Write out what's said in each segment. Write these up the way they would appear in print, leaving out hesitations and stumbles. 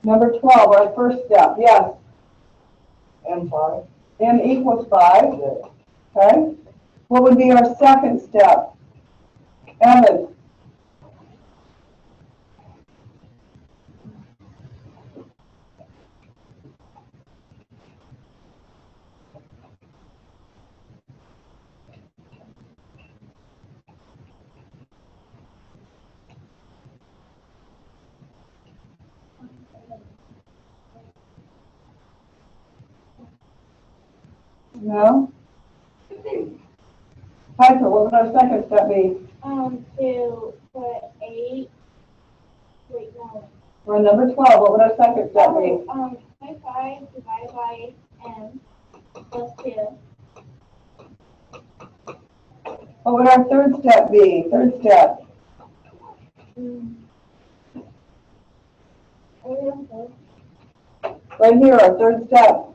Number 12, our first step, yes. M5. N equals 5, Yeah. okay? What would be our second step? Evan? No? Piper, what would our second step be? To put 8, wait, no. We're on number 12, what would our second step be? 25 divided by m plus 2. What would our third step be? Third step. Right here, our third step.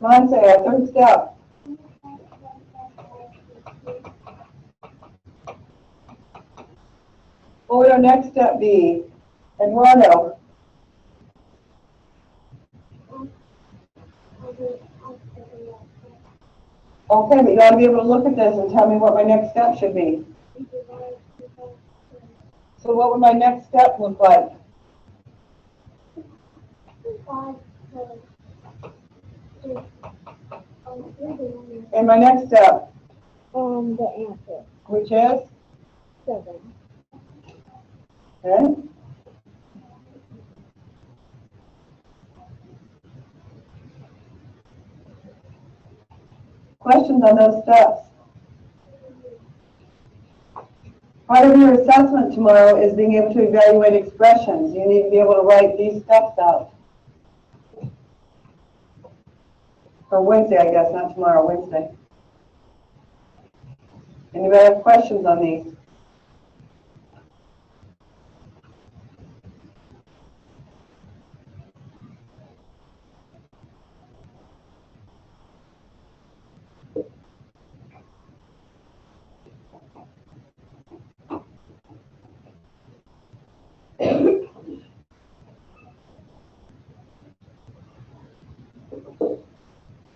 Come on, say our third step. What would our next step be? Eduardo? Okay, but you ought to be able to look at this and tell me what my next step should be. So what would my next step look like? And my next step? The answer. Which is? 7. Okay. Questions on those steps? Part of your assessment tomorrow is being able to evaluate expressions. You need to be able to write these steps out. Or Wednesday, I guess, not tomorrow, Wednesday. Anybody have questions on these?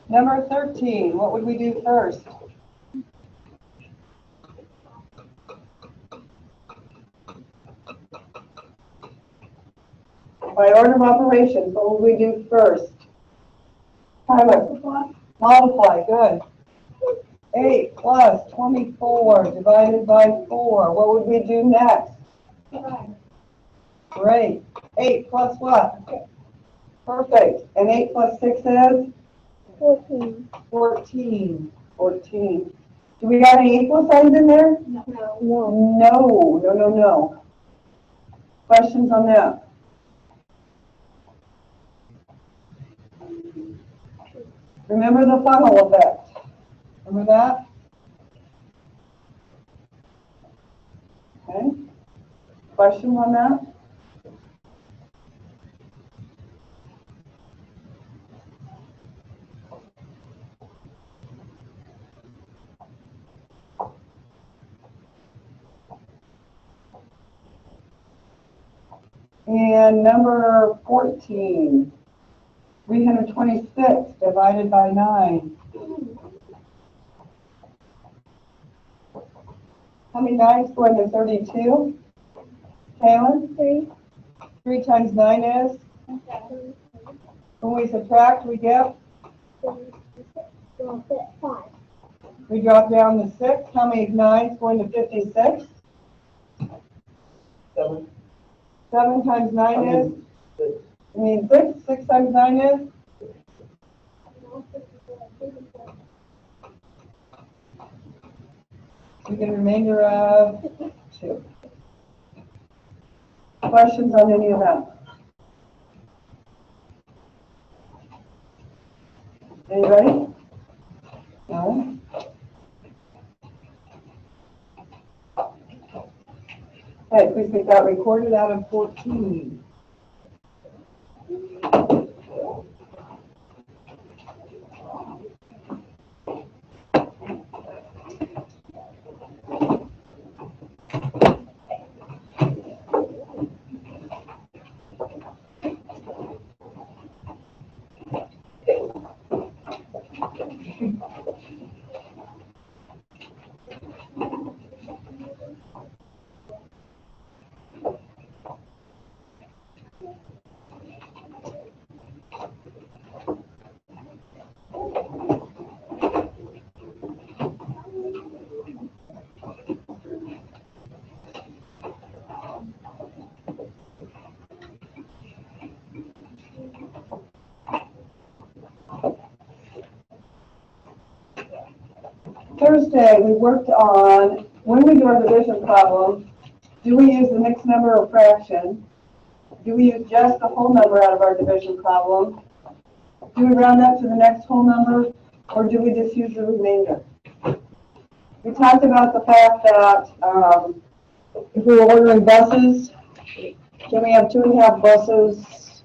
Number 13, what would we do first? By order of operations, what would we do first? Tyler? Multiply, good. 8 plus 24 divided by 4. What would we do next? Great. 8 plus what? Perfect. And 8 plus 6 is? 14. 14. 14. Do we have any equal signs in there? No. No. Questions on that? Remember the funnel effect. Remember that? Okay. Questions on that? And number 14, 326 divided by 9. How many 9s go into 32? Taylor? 3. 3 times 9 is? When we subtract, we get? 5. We drop down to 6. How many 9s go into 56? 7. 7 times 9 is? 6. I mean 6. 6 times 9 is? We get a remainder of 2. Questions on any of that? Anybody? No? Okay, please get that recorded out of 14. Thursday, we worked on, when we do our division problem, do we use the mixed number or fraction? Do we use just the whole number out of our division problem? Do we round up to the next whole number, or do we just use the remainder? We talked about the fact that if we were ordering buses, can we have 2.5 buses?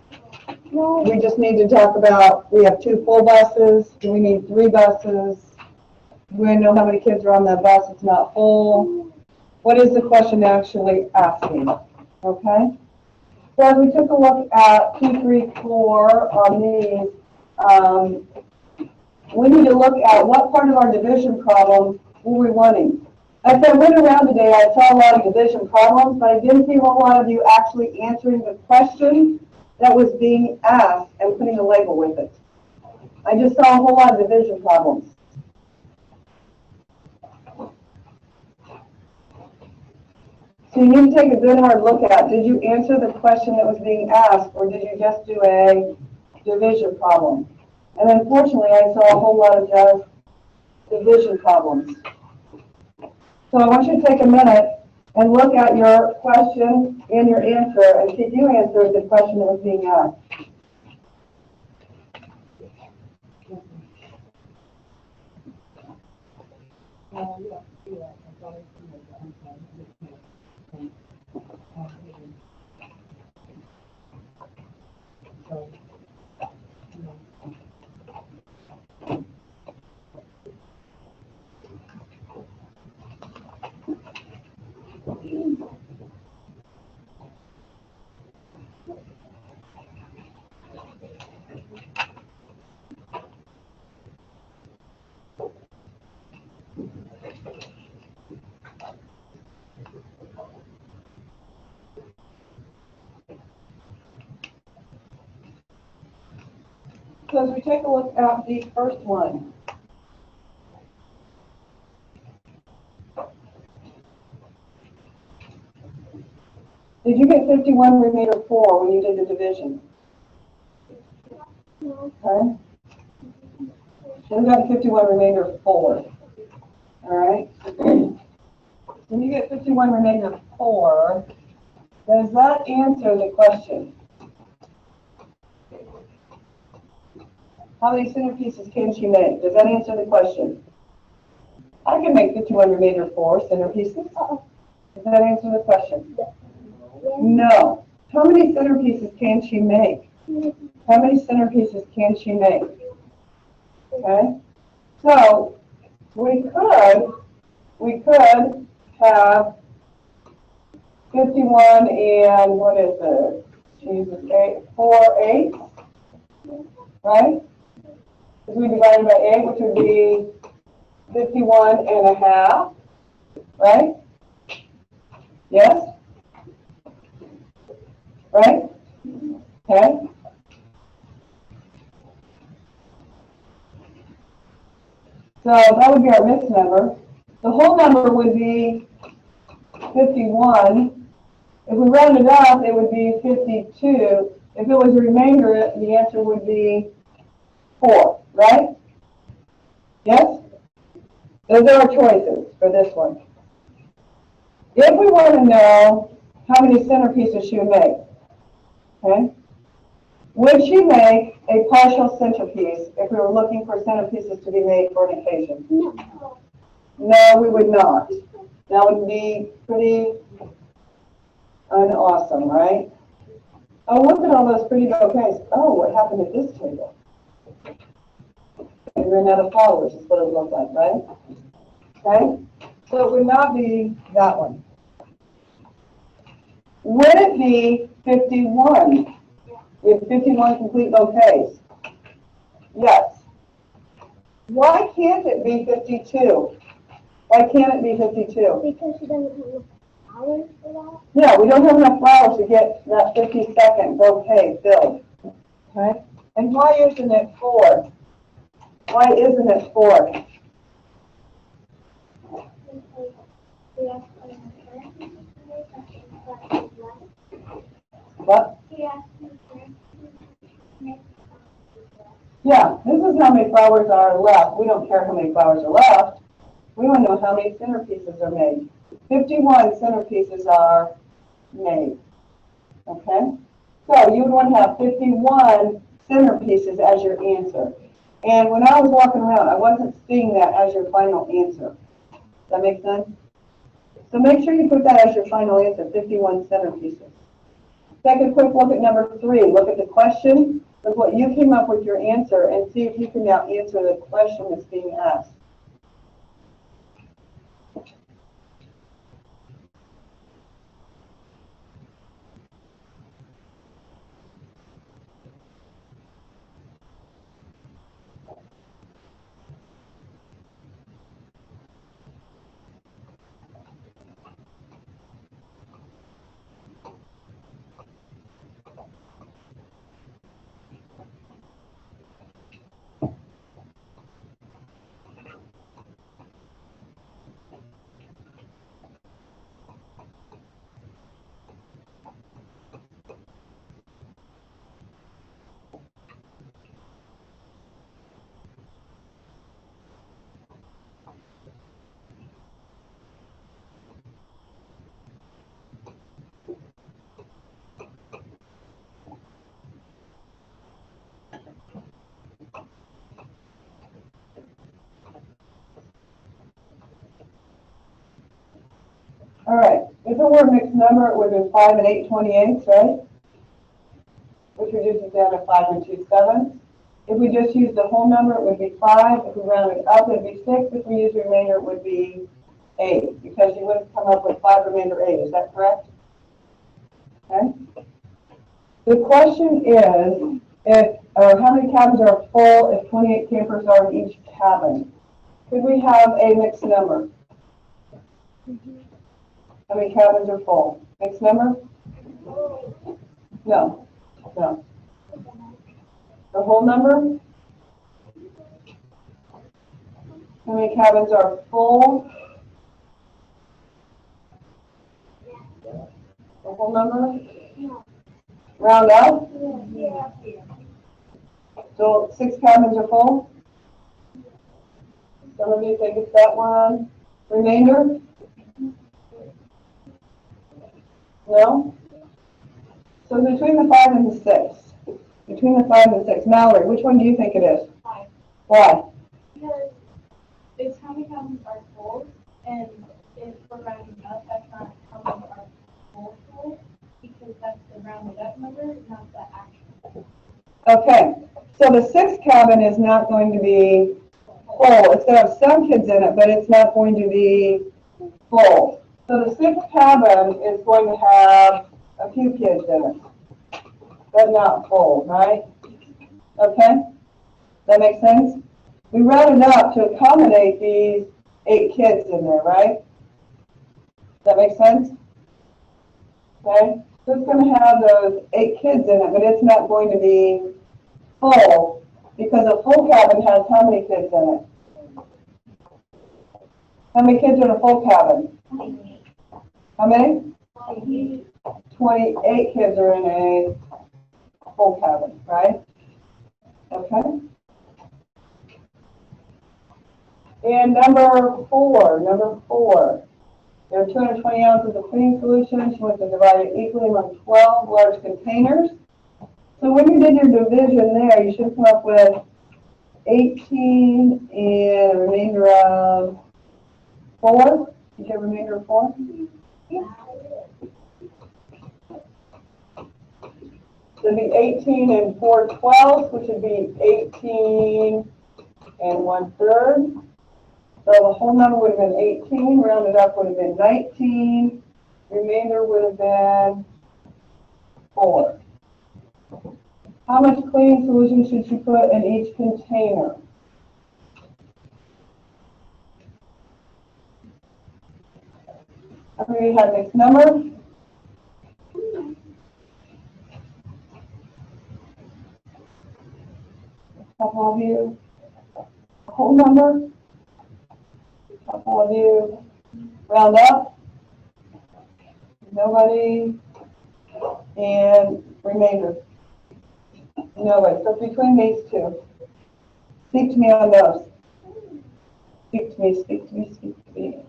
No. We just need to talk about, we have 2 full buses, do we need 3 buses? Do we know how many kids are on that bus? It's not full. What is the question actually asking? Okay? So as we took a look at 2, 3, 4 on these, we need to look at what part of our division problem were we wanting. As I went around today, I saw a lot of division problems, but I didn't see a whole lot of you actually answering the question that was being asked and putting a label with it. I just saw a whole lot of division problems. So you need to take a good hard look at, did you answer the question that was being asked, or did you just do a division problem? And unfortunately, I saw a whole lot of just division problems. So I want you to take a minute and look at your question and your answer and see if you answered the question that was being asked. So as we take a look at the first one, did you get 51 remainder 4 when you did the division? No. Okay. Then we got 51 remainder 4. All right. When you get 51 remainder 4, does that answer the question? How many centerpieces can she make? Does that answer the question? I can make 51 remainder 4 centerpieces. Does that answer the question? No. How many centerpieces can she make? How many centerpieces can she make? Okay. So we could have 51 and what is it? Jesus, 4 eighths, right? Because we divided by 8, which would be 51 and a half, right? Yes? Right? Okay. So that would be our mixed number. The whole number would be 51. If we round it up, it would be 52. If it was a remainder, the answer would be 4, right? Yes? Those are our choices for this one. If we want to know how many centerpieces she would make, okay? Would she make a partial centerpiece if we were looking for centerpieces to be made for an occasion? No. No, we would not. That would be pretty Awesome, right? Oh, look at all those pretty bouquets. Oh, what happened at this table? We ran out of flowers, is what it looked like, right? Okay? So it would not be that one. Would it be 51? We have 51 complete bouquets. Yes. Why can't it be 52? Why can't it be 52? Because she doesn't have enough flowers for Yeah, we don't have enough flowers to get that 52nd bouquet filled. Okay? And why isn't it 4? Why isn't it 4? that. Because we asked for an What? He asked me for make Yeah, this is how many flowers are left. We don't care how many flowers are left. We want to know how many centerpieces are made. 51 centerpieces are made. Okay? So you would want to have 51 centerpieces as your answer. And when I was walking around, I wasn't seeing that as your final answer. Does that make sense? So make sure you put that as your final answer, 51 centerpieces. Take a quick look at number 3. Look at the question. Look what you came up with your answer and see if you can now answer the question that's being asked. All right, if it were a mixed number, it would have been 5 and 8/28, right? Which reduces down to 5 and 2/7. If we just use the whole number, it would be 5. If we round it up, it would be 6. If we use the remainder, it would be 8, because you would have come up with 5 remainder 8. Is that correct? Okay. The question is, how many cabins are full if 28 campers are in each cabin? Could we have a mixed number? How many cabins are full? Mixed number? No. No. The whole number? How many cabins are full? The whole number? Round up? Yeah. So 6 cabins are full? Some of you think it's that one. Remainder? No? So between the 5 and the 6. Between the 5 and the 6. Mallory, which one do you think it is? 5. Why? Because it's how many cabins are full, and if we're rounding up, that's not how many are full, because that's the rounded up number, not the actual. Okay. So the 6th cabin is not going to be full. It's going to have some kids in it, but it's not going to be full. So the 6th cabin is going to have a few kids in it, but not full, right? Okay? That makes sense? We rounded up to accommodate these 8 kids in there, right? That makes sense? Okay? So it's going to have those 8 kids in it, but it's not going to be full, because a full cabin has how many kids in it? How many kids are in a full cabin? How many? 28 kids are in a full cabin, right? Okay. And number four. There are 220 ounces of cleaning solution. She wants to divide it equally among 12 large containers. So when you did your division there, you should come up with 18 and a remainder of 4. Did you have a remainder of 4? Yeah. So it'd be 18 and 4/12, which would be 18 and 1/3. So the whole number would have been 18, rounded up would have been 19, remainder would have been 4. How much cleaning solution should you put in each container? We have mixed number. Couple of you. Whole number. Couple of you. Round up. Nobody. And remainder. Nobody. So between these two. Speak to me on those. Speak to me, speak to me, speak to me.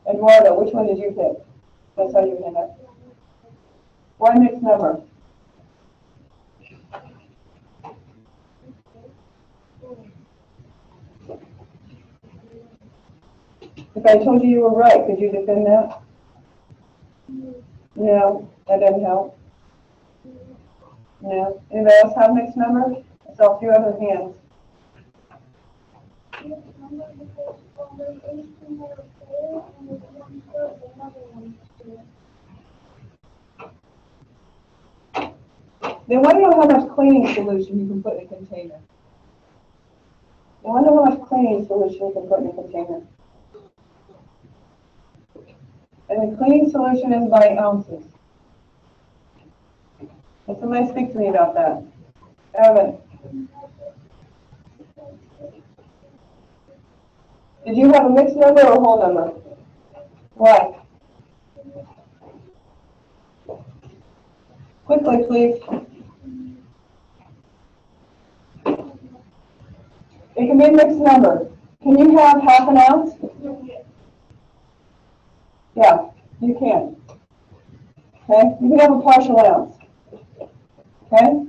Eduardo, which one did you pick? That's how you hand up. Why mixed number? If I told you you were right, could you defend that? No, that doesn't help. No. Anybody else have mixed numbers? I saw a few other hands. They want to know how much cleaning solution you can put in a container. They want to know how much cleaning solution you can put in a container. And the cleaning solution is by ounces. Can somebody speak to me about that? Evan. Did you have a mixed number or a whole number? Why? Quickly, please. It can be a mixed number. Can you have half an ounce? Yeah, you can. Okay? You can have a partial ounce. Okay? Does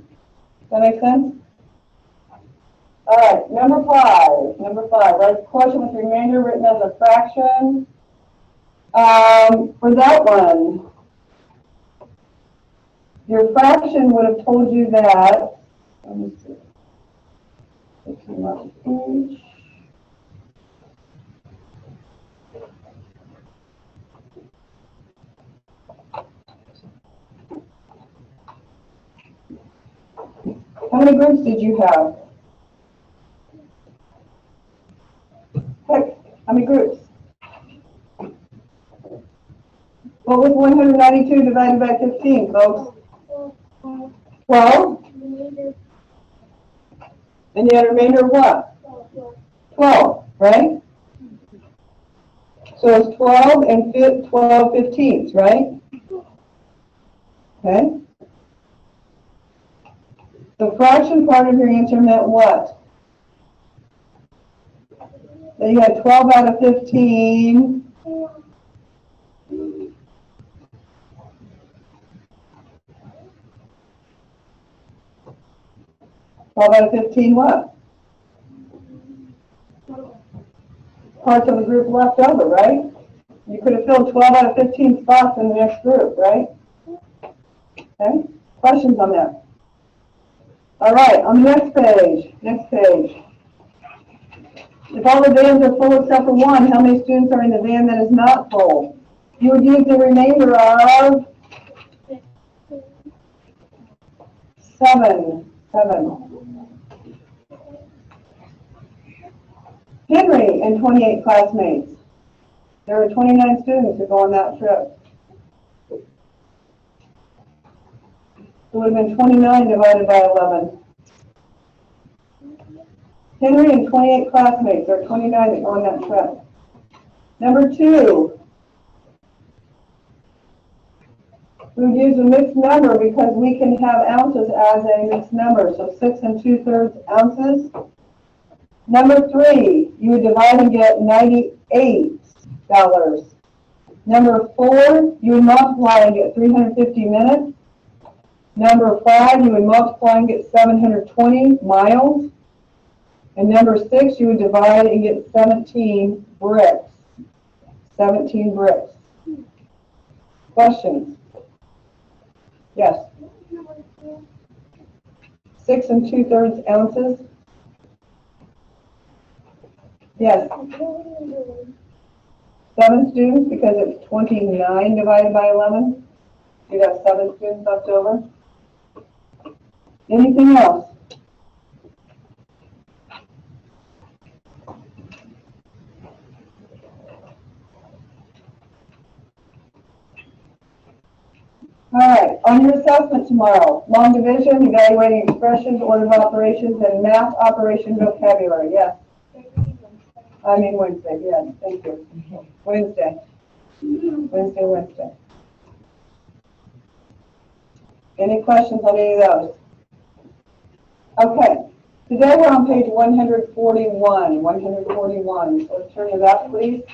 that make sense? All right, number 5. Write the question with the remainder written as a fraction. For that one, your fraction would have told you that, let me see, 15 marks each. How many groups did you have? Heck, how many groups? What was 192 divided by 15, folks? 12? And you had a remainder of what? 12, right? So it's 12 and 12 15ths, right? Okay. The fraction part of your answer meant what? That you had 12 out of 15. 12 out of 15 what? Parts of the group left over, right? You could have filled 12 out of 15 spots in the next group, right? Okay? Questions on that? All right, on the next page. If all the vans are full except for one, how many students are in the van that is not full? You would use the remainder of 7. Henry and 28 classmates. There were 29 students who go on that trip. It would have been 29 divided by 11. Henry and 28 classmates. There are 29 that go on that trip. Number 2. We would use a mixed number because we can have ounces as a mixed number. So 6 2/3 ounces. Number 3, you would divide and get $98. Number 4, you would multiply and get 350 minutes. Number 5, you would multiply and get 720 miles. And number 6, you would divide and get 17 bricks. 17 bricks. Questions? Yes. 6 2/3 ounces? Yes. 7 students because it's 29 divided by 11. You'd have 7 students left over. Anything else? All right, on your assessment tomorrow, long division, evaluating expressions, order of operations, and math operation vocabulary. Yes. I mean Wednesday, yes, thank you. Wednesday. Wednesday. Any questions on any of those? Okay, today we're on page 141. So let's turn to that, please.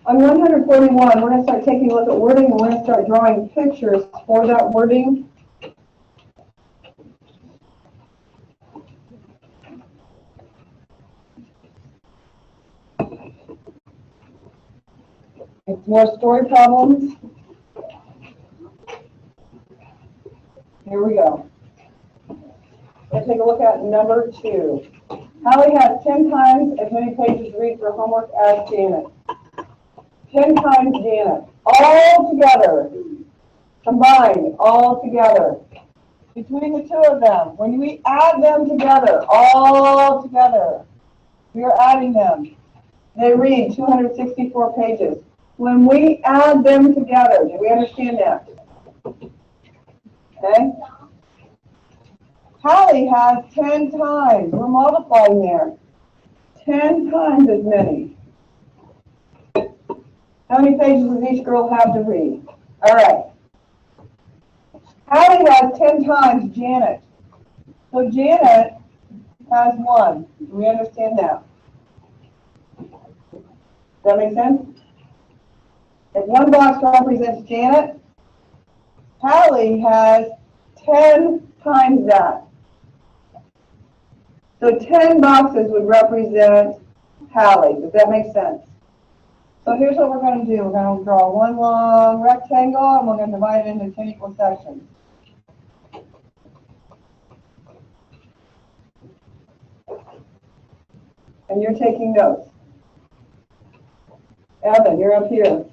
On 141, we're going to start taking a look at wording, and we're going to start drawing pictures for that wording. It's more story problems. Here we go. Let's take a look at number 2. Hallie has 10 times as many pages to read for homework as Janet. 10 times Janet. All together. Combined. All together. Between the two of them. When we add them together. All together. We are adding them. They read 264 pages. When we add them together. Do we understand that? Okay? Hallie has 10 times. We're multiplying there. 10 times as many. How many pages does each girl have to read? All right. Hallie has 10 times Janet. So Janet has 1. Do we understand that? Does that make sense? If one box represents Janet, Hallie has 10 times that. So 10 boxes would represent Hallie. Does that make sense? So here's what we're going to do. We're going to draw one long rectangle, and we're going to divide it into 10 equal sections. And you're taking notes. Evan, you're up here.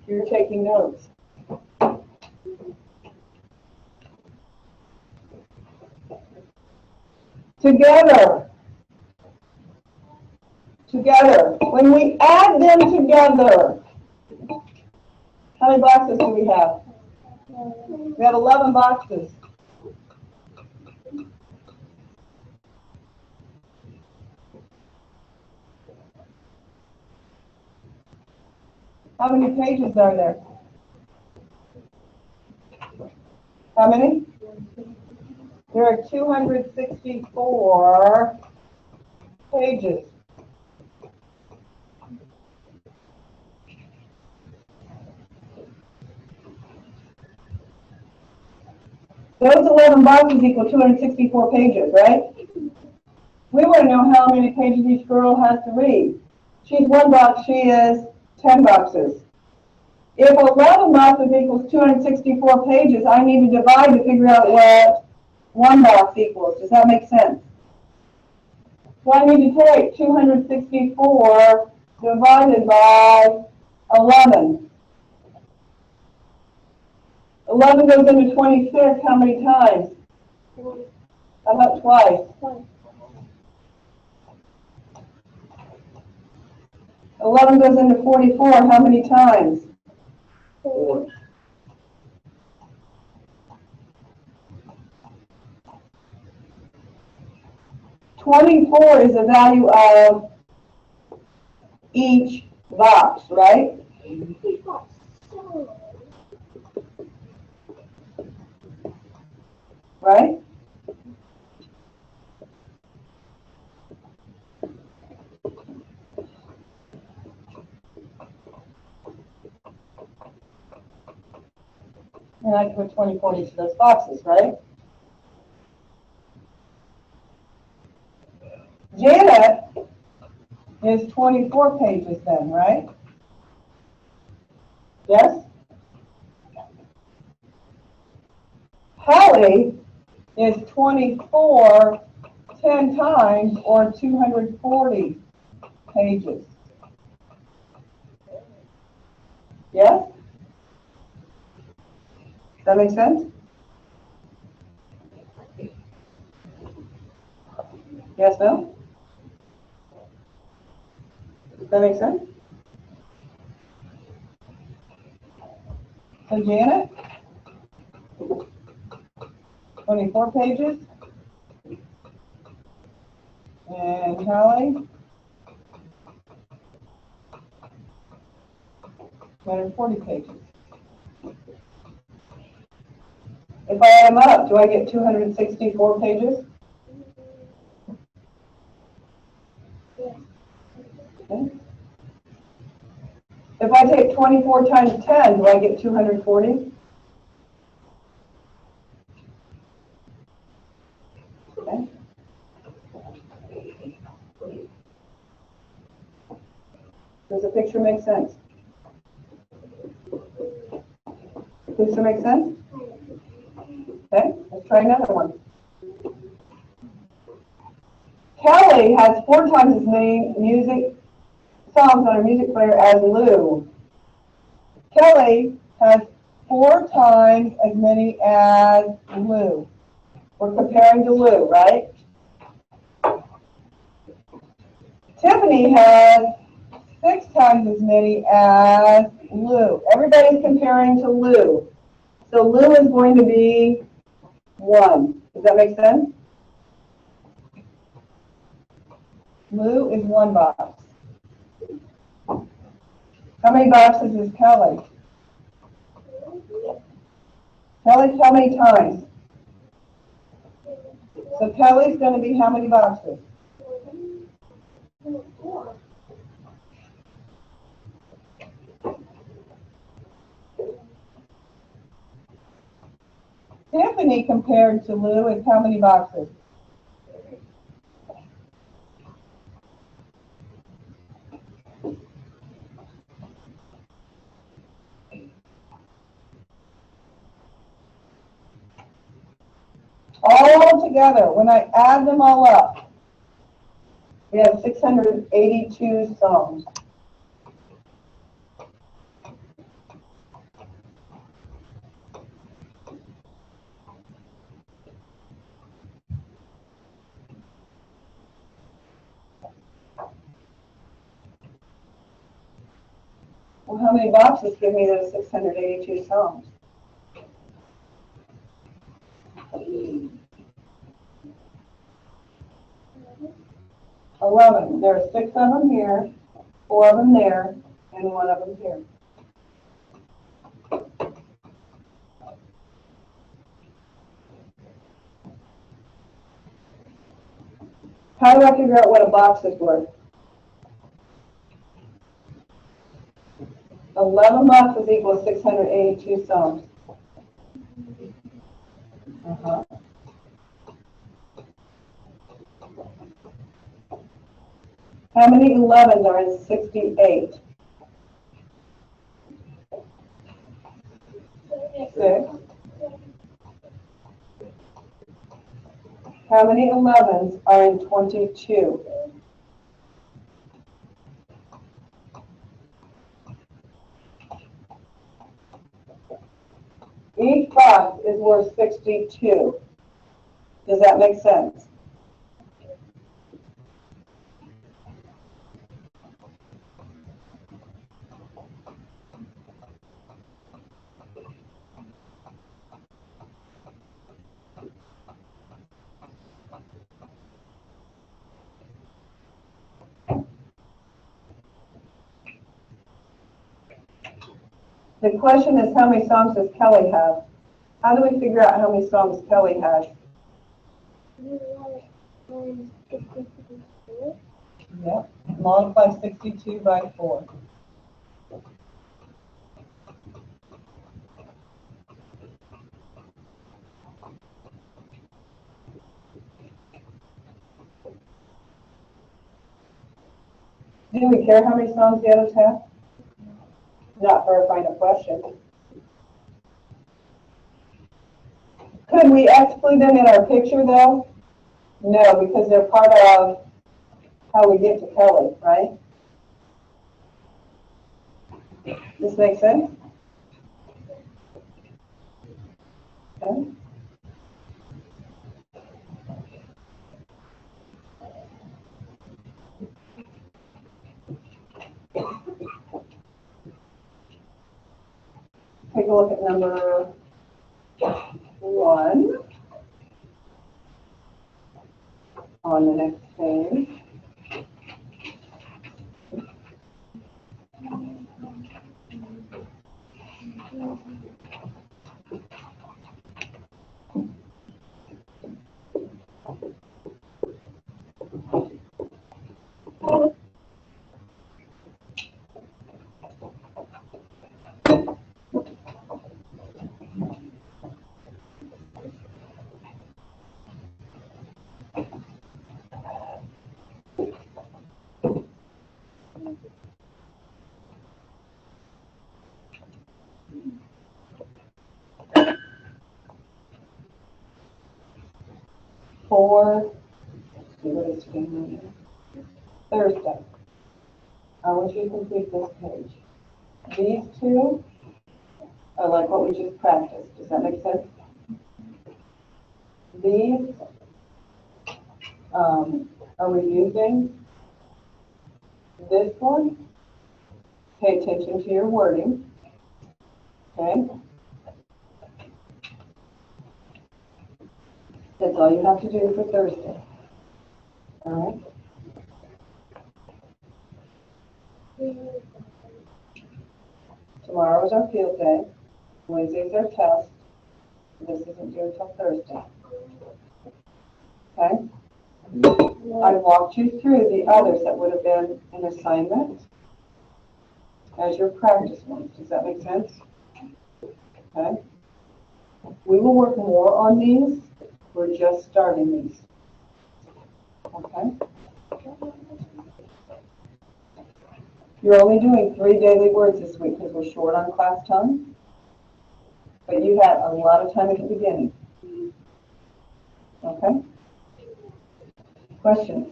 You're taking notes. Together. When we add them together, how many boxes do we have? We have 11 boxes. How many pages are there? How many? There are 264 pages. Those 11 boxes equal 264 pages, right? We want to know how many pages each girl has to read. She's 1 box, she is 10 boxes. If 11 boxes equals 264 pages, I need to divide to figure out what 1 box equals. Does that make sense? So I need to take 264 divided by 11. 11 goes into 26 how many times? How about twice? 11 goes into 44 how many times? 4. 24 is a value of each box, right? We've got so Right? And I can put 24 in each of those boxes, right? Janet is 24 pages then, right? Yes? Hallie is 24 10 times or 240 pages. Yes? Does that make sense? Yes, no? Does that make sense? So Janet, 24 pages. And Hallie, 240 pages. If I add them up, do I get 264 pages? Okay. If I take 24 times 10, do I get 240? Okay. Does the picture make sense? Picture make sense? Okay, let's try another one. Kelly has 4 times as many songs on her music player as Lou. Kelly has 4 times as many as Lou. We're comparing to Lou, right? Tiffany has 6 times as many as Lou. Everybody's comparing to Lou. So Lou is going to be 1. Does that make sense? Lou is 1 box. How many boxes is Kelly? Kelly's how many times? So Kelly's going to be how many boxes? 4. Tiffany compared to Lou is how many boxes? All together, when I add them all up, we have 682 songs. Well, how many boxes give me those 682 songs? 11. There are 6 of them here, 4 of them there, and 1 of them here. How do I figure out what a box is worth? 11 boxes equals 682 songs. Uh-huh. How many 11s are in 68? 6. How many 11s are in 22? Each box is worth 62. Does that make sense? The question is, how many songs does Kelly have? How do we figure out how many songs Kelly has? You want it 62. Yep. Multiply 62 by 4. Do we care how many songs the others have? Not verifying a question. Could we exclude them in our picture though? No, because they're part of how we get to Kelly, right? This makes sense? Okay. Take a look at number 1 on the next page. For Thursday. I want you to complete this page. These two are like what we just practiced. Does that make sense? These are we using? This one, pay attention to your wording. Okay? That's all you have to do for Thursday. All right? Tomorrow is our field day. Wednesday's our test. This isn't due until Thursday. Okay? I walked you through the others that would have been an assignment as your practice ones. Does that make sense? Okay? We will work more on these. We're just starting these. Okay? You're only doing 3 daily words this week because we're short on class time. But you had a lot of time at the beginning. Okay? Questions?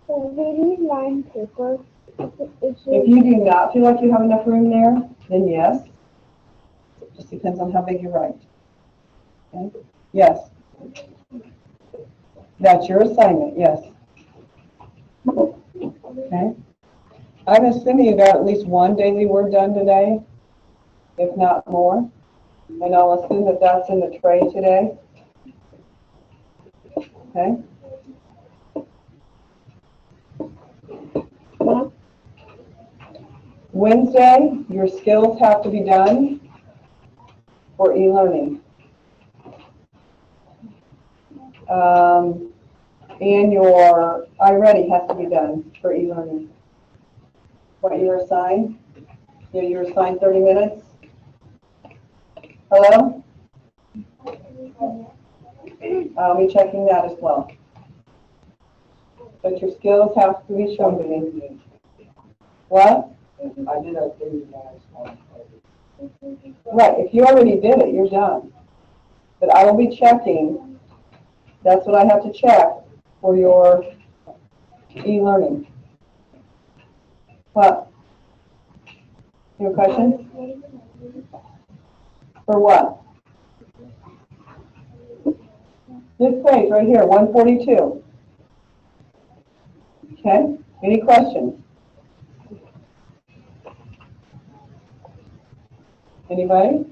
So these line paper. If you do not feel like you have enough room there, then yes. Just depends on how big you write. Okay? Yes. That's your assignment, yes. Okay? I'm assuming you got at least 1 daily word done today, if not more. And I'll assume that that's in the tray today. Okay? Wednesday, your skills have to be done for e-learning. And your iReady has to be done for e-learning. What you're assigned? You're assigned 30 minutes? Hello? I'll be checking that as well. But your skills have to be shown to me. What? I did that thing last. Right, if you already did it, you're done. But I will be checking, that's what I have to check for your e-learning. What? Your question? For what? This page right here, 142. Okay, any questions? Anybody?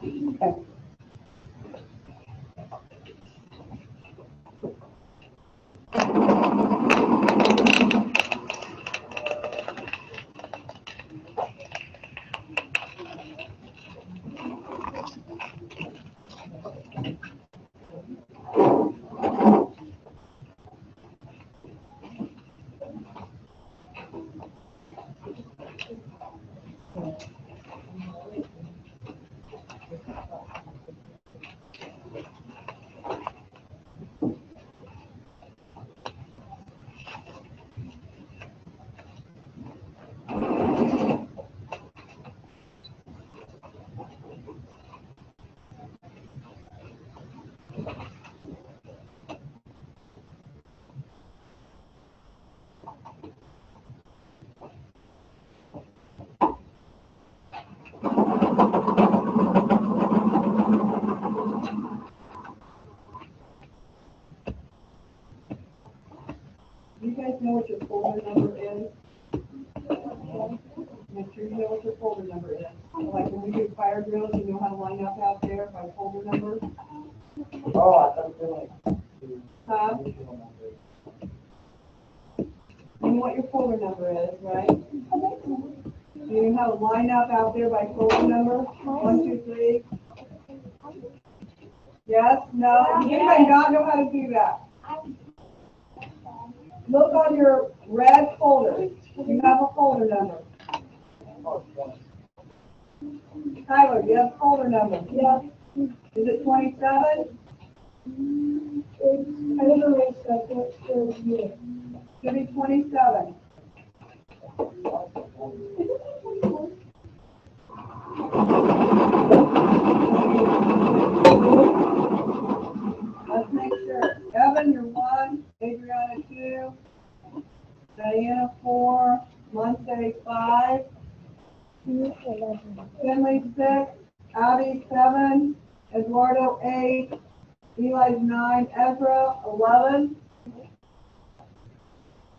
Okay. You guys know what your folder number is? Make sure you know what your folder number is. Like when we do fire drills, you know how to line up out there by folder number? Oh, I thought you were like. Huh? You know what your folder number is, right? You know how to line up out there by folder number? 1, 2, 3. Yes? No? You may not know how to do that. Look on your red folder. You have a folder number. Tyler, you have a folder number? Yeah. Is it 27? I don't know my second for here. Should be 27. Let's make sure. Evan, you're 1. Adriana, 2. Diana, 4. Monte, 5. Finley, 6. Abby, 7. Eduardo, 8. Eli's 9. Ezra, 11.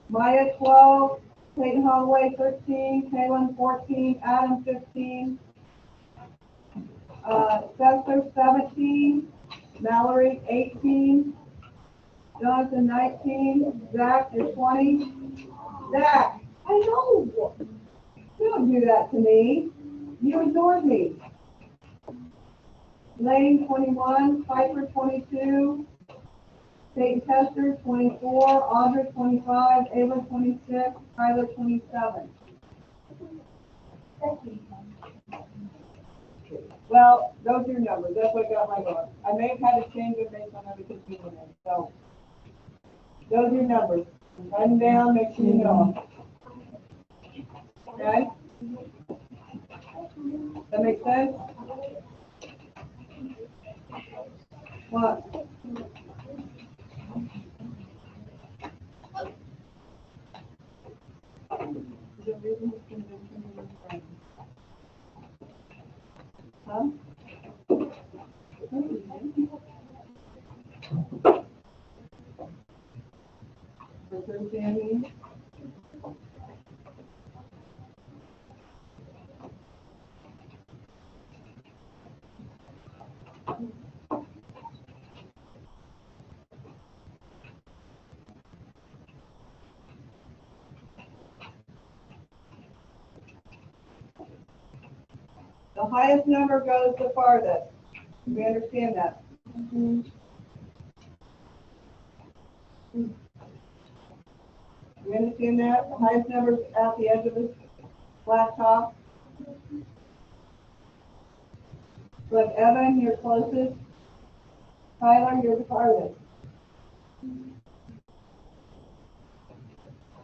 Maya, 12. Peyton Holloway, 13. Kaylin, 14. Adam, 15. Spencer, 17. Mallory, 18. Jonathan, 19. Zach, you're 20. Zach, I know. You don't do that to me. You ignored me. Lane, 21. Piper, 22. Peyton Tester, 24. Audra, 25. Ava, 26. Tyler, 27. Well, those are your numbers. That's what got my vote. I may have had to change it based on other people in it. So, those are your numbers. Write them down, make sure you know them. Okay? That make sense? What? The reason it's going to be your friend. Huh? For Thursday, I mean? The highest number goes the farthest. We understand that. You understand that? The highest number is at the edge of the flat top. But Evan, you're closest. Tyler, you're the farthest.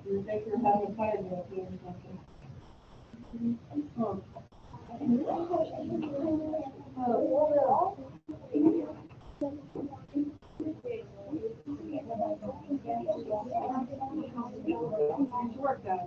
You think you're having a fire drill or something? Work done.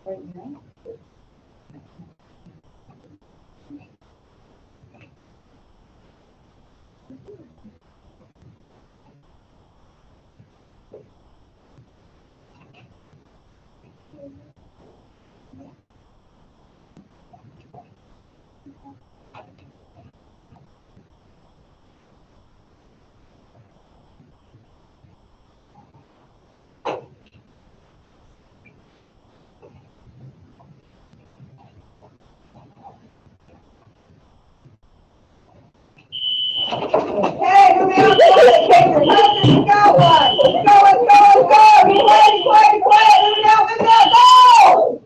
Right now? Okay, moving on to the kicker. Let's go one. Let's go, let's go, let's go. Be ready, quiet, quiet. Moving out, go.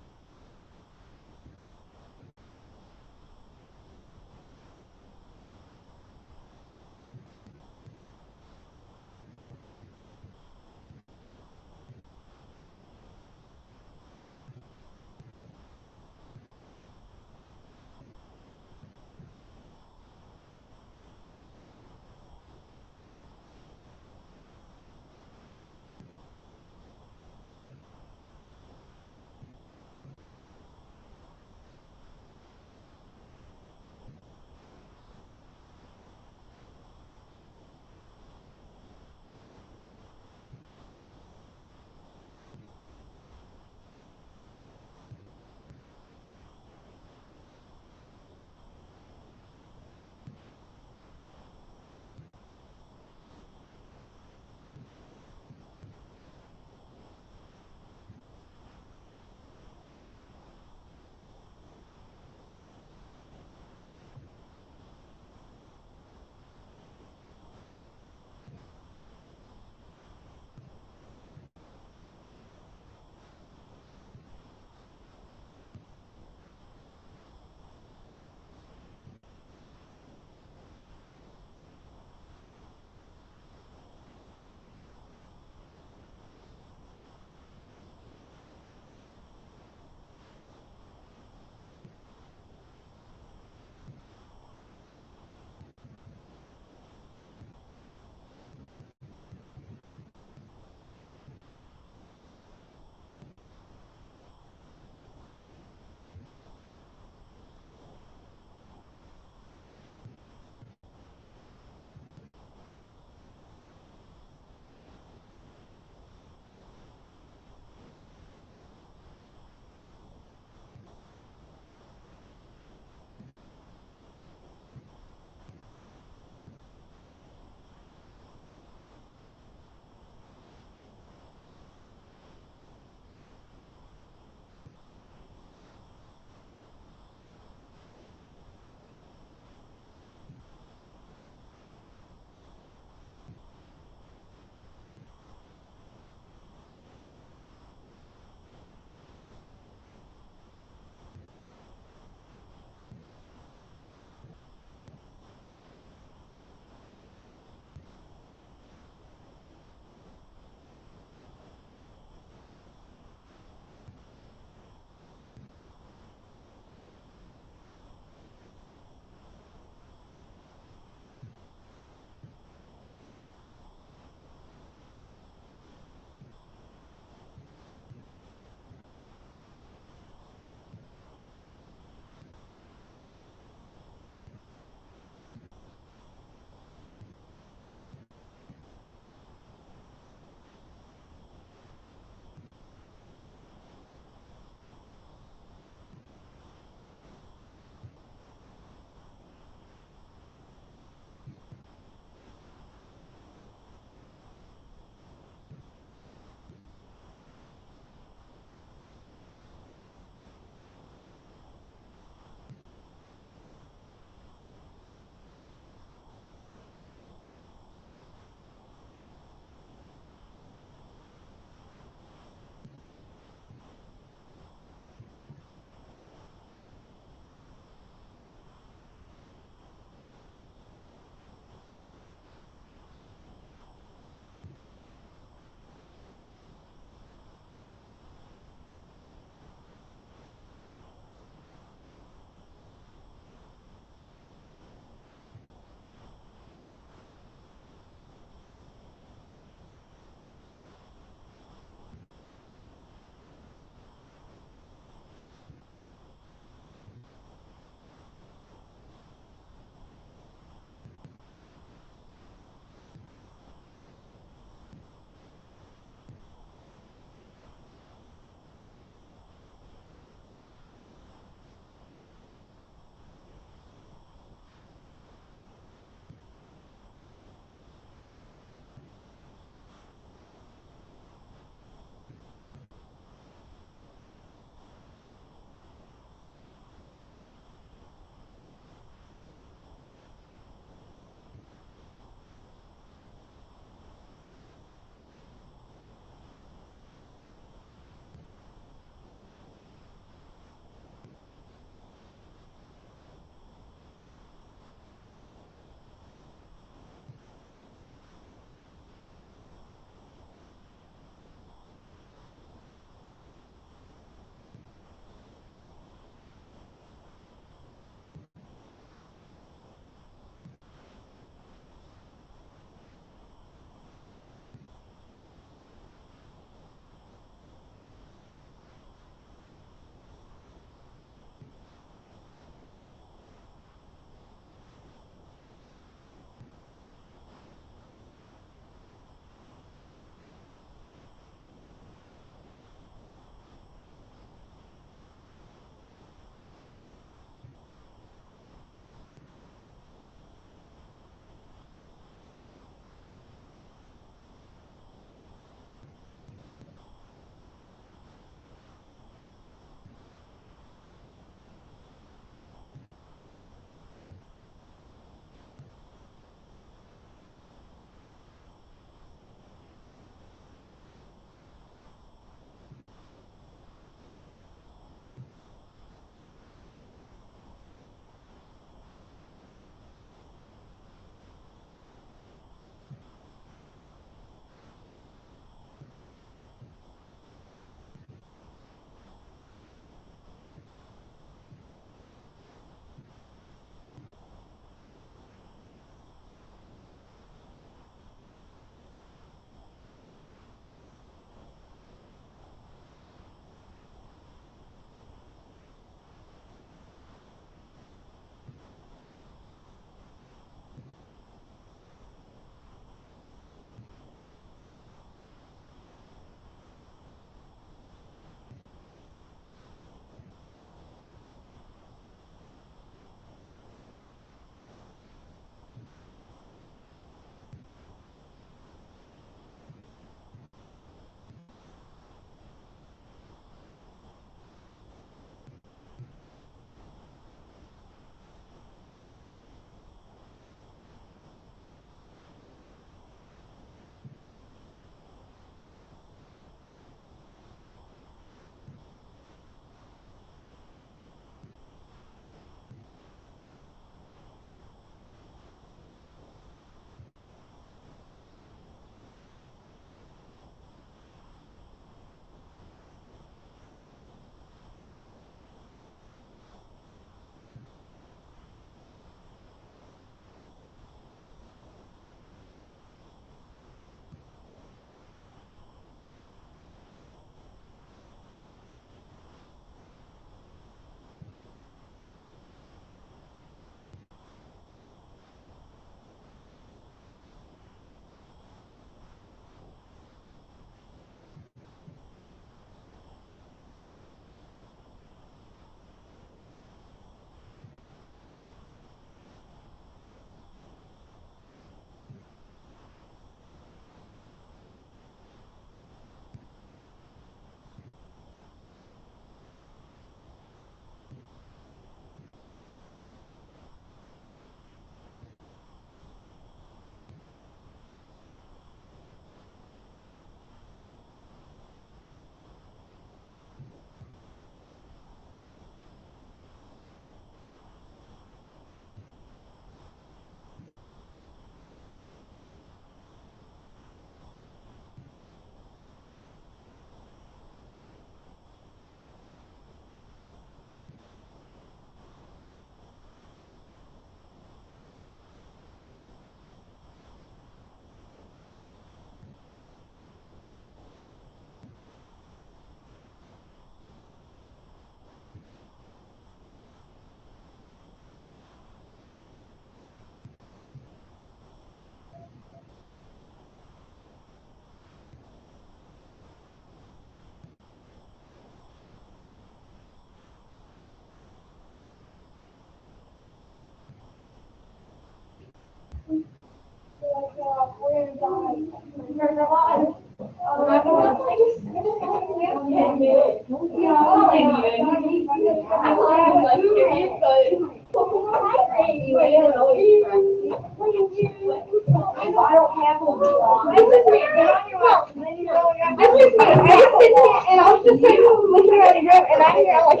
And I was just like looking around the room, and I hear like,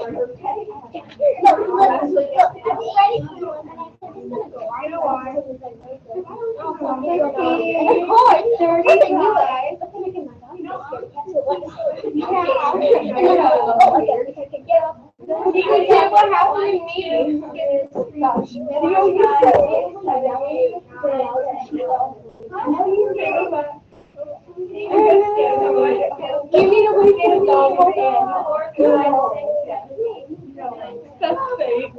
you need to leave it alone. That's fake.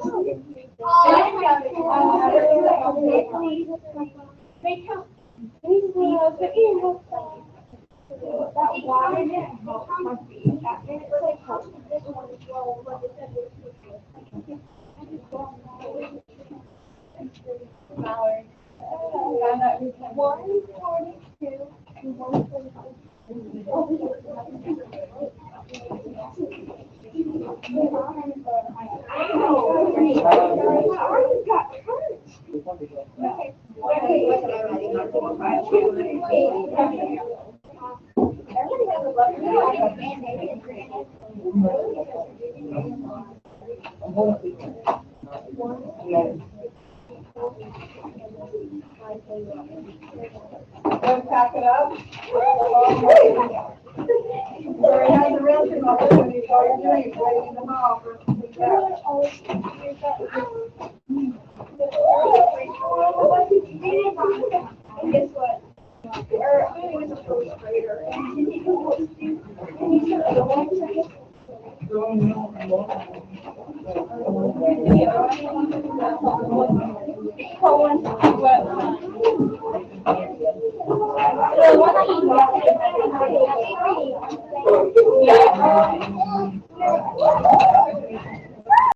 Let's pack it up. Larry has the restroom open, and you've got your drinks, waiting in the hall for us to pick up. Guess what? Or he was a first grader, and he said, Colin.